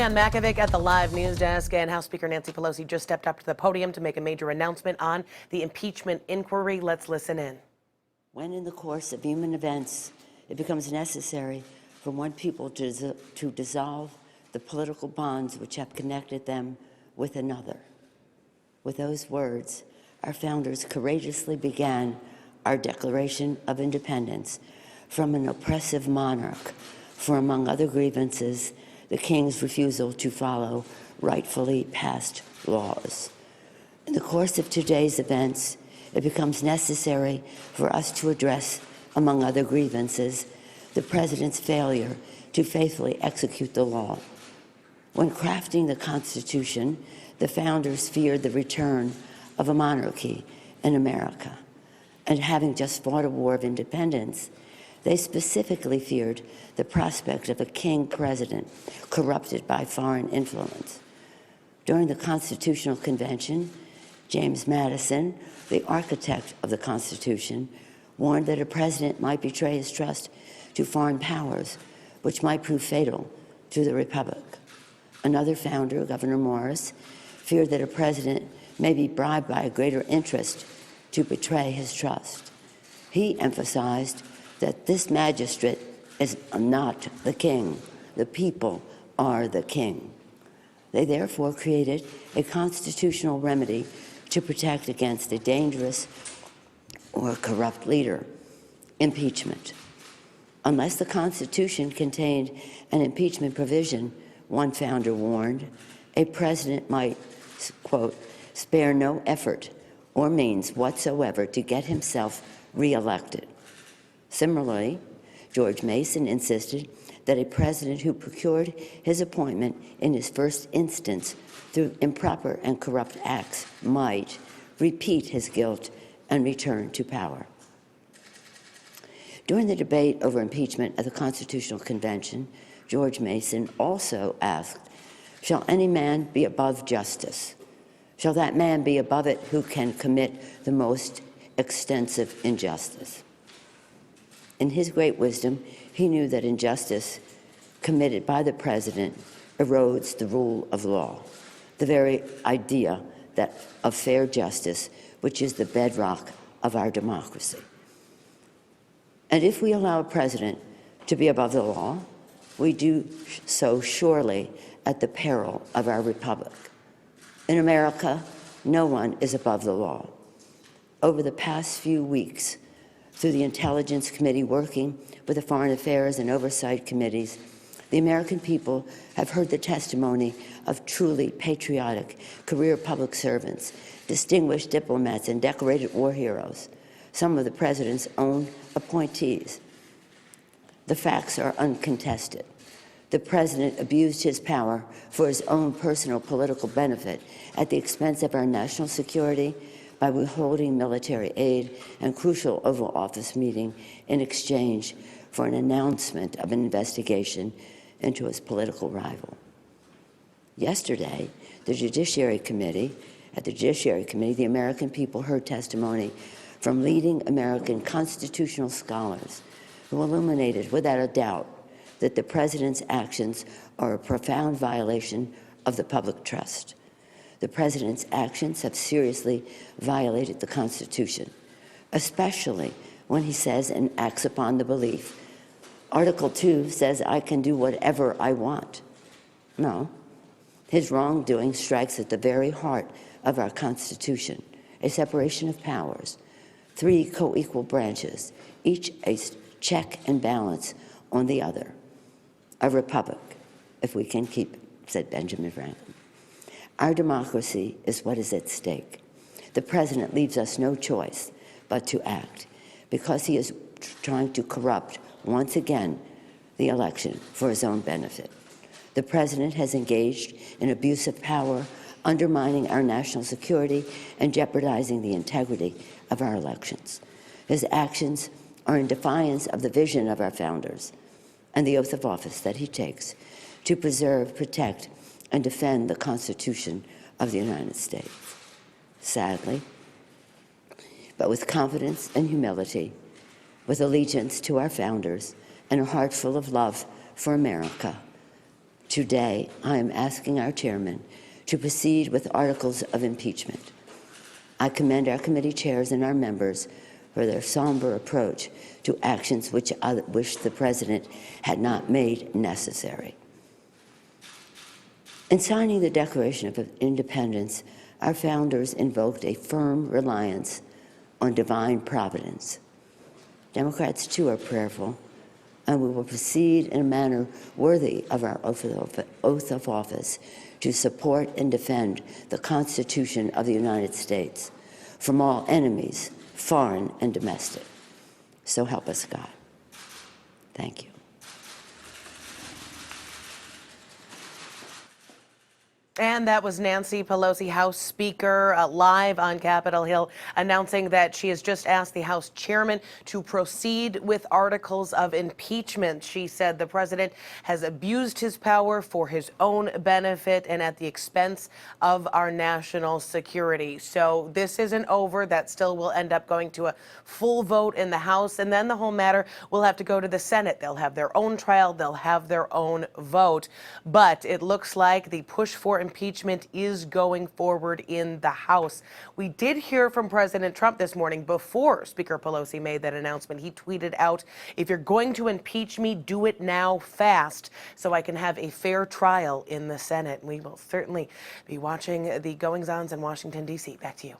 Ann Makovic at the live news desk, and House Speaker Nancy Pelosi just stepped up to the podium to make a major announcement on the impeachment inquiry. Let's listen in. When in the course of human events it becomes necessary for one people to dissolve the political bonds which have connected them with another. With those words, our founders courageously began our Declaration of Independence from an oppressive monarch for, among other grievances, the king's refusal to follow rightfully passed laws. In the course of today's events, it becomes necessary for us to address, among other grievances, the president's failure to faithfully execute the law. When crafting the Constitution, the founders feared the return of a monarchy in America. And having just fought a war of independence, they specifically feared the prospect of a king president corrupted by foreign influence. During the Constitutional Convention, James Madison, the architect of the Constitution, warned that a president might betray his trust to foreign powers, which might prove fatal to the Republic. Another founder, Governor Morris, feared that a president may be bribed by a greater interest to betray his trust. He emphasized that this magistrate is not the king. The people are the king. They therefore created a constitutional remedy to protect against a dangerous or corrupt leader: impeachment. Unless the Constitution contained an impeachment provision, one founder warned, a president might, quote, spare no effort or means whatsoever to get himself reelected. Similarly, George Mason insisted that a president who procured his appointment in his first instance through improper and corrupt acts might repeat his guilt and return to power. During the debate over impeachment at the Constitutional Convention, George Mason also asked, "Shall any man be above justice? Shall that man be above it who can commit the most extensive injustice?" In his great wisdom, he knew that injustice committed by the president erodes the rule of law, the very idea of fair justice, which is the bedrock of our democracy. And if we allow a president to be above the law, we do so surely at the peril of our republic. In America, no one is above the law. Over the past few weeks, through the Intelligence Committee working with the Foreign Affairs and Oversight Committees, the American people have heard the testimony of truly patriotic career public servants, distinguished diplomats, and decorated war heroes, some of the president's own appointees. The facts are uncontested. The president abused his power for his own personal political benefit at the expense of our national security by withholding military aid and crucial Oval Office meeting in exchange for an announcement of an investigation into his political rival. Yesterday, at the Judiciary Committee, the American people heard testimony from leading American constitutional scholars who illuminated without a doubt that the president's actions are a profound violation of the public trust. The president's actions have seriously violated the Constitution, especially when he says and acts upon the belief. Article 2 says, "I can do whatever I want." No, his wrongdoing strikes at the very heart of our Constitution, a separation of powers, 3 co-equal branches, each a check and balance on the other. A republic, if we can keep it, said Benjamin Franklin. Our democracy is what is at stake. The president leaves us no choice but to act, because he is trying to corrupt, once again, the election for his own benefit. The president has engaged in abuse of power, undermining our national security and jeopardizing the integrity of our elections. His actions are in defiance of the vision of our founders and the oath of office that he takes to preserve, protect, and defend the Constitution of the United States. Sadly, but with confidence and humility, with allegiance to our founders and a heart full of love for America, Today, I am asking our chairman to proceed with articles of impeachment. I commend our committee chairs and our members for their somber approach to actions which I wish the president had not made necessary. In signing the Declaration of Independence, our founders invoked a firm reliance on divine providence. Democrats, too, are prayerful, and we will proceed in a manner worthy of our oath of office to support and defend the Constitution of the United States from all enemies, foreign and domestic. So help us God. Thank you. And that was Nancy Pelosi, House Speaker, live on Capitol Hill, announcing that she has just asked the House chairman to proceed with articles of impeachment. She said the president has abused his power for his own benefit and at the expense of our national security. So this isn't over. That still will end up going to a full vote in the House, and then the whole matter will have to go to the Senate. They'll have their own trial. They'll have their own vote. But it looks like the push for impeachment is going forward in the House. We did hear from President Trump this morning before Speaker Pelosi made that announcement. He tweeted out, "If you're going to impeach me, do it now fast so I can have a fair trial in the Senate." We will certainly be watching the goings-ons in Washington, D.C. Back to you.